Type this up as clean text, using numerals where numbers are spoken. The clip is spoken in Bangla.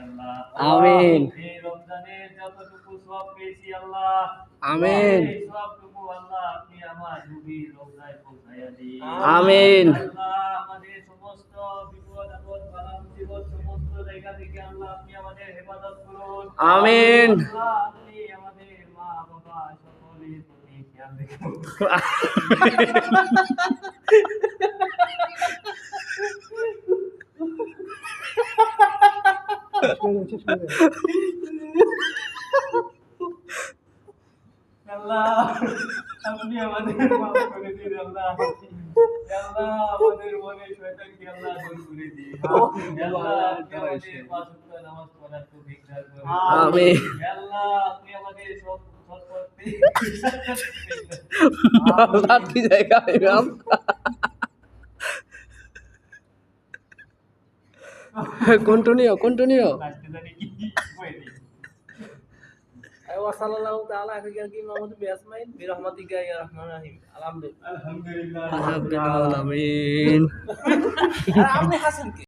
আল্লাহ। আমিন। এই রমজানের যতটুকু সওয়াব পেয়েছি আল্লাহ, আমিন। এই সওয়াবটুকু আল্লাহ আপনি আমার রুহির রওজায় পৌঁছায়া দিন। আমিন। আল্লাহ আমাদের সমস্ত বিপদ আপদ বালা মুসিবত সমস্ত জায়গা থেকে আল্লাহ আপনি আমাদের হেফাজত করুন। আমিন। আল্লাহ আপনি আমাদের মা বাবা সকলের প্রতি খেয়াল রাখুন। আল্লাহ আপনি আমাদের মাফ করে দিন আল্লাহ। আল্লাহ আমাদের মনে শয়তানকে আল্লাহ দূর করে দিন। আল্লাহ আপনি আমাদের পাঁচ ওয়াক্ত নামাজ পড়ার তৌফিক দান করুন। আমিন। আল্লাহ আপনি আমাদের সৎ পথে সাতটি জায়গা ইমাম কন্টিনিউ লাস্টে জানি কি কই দিই। ওয়াসাল্লাল্লাহু তাআলা আলাইহি মুহাম্মদ বিআসমাইন বিরহমাতিকা ইয়া রাহমানুর রহিম। আলহামদুলিল্লাহ। আলহামদুলিল্লাহ রাব্বিল আলামিন। আপনি হাসেন কি?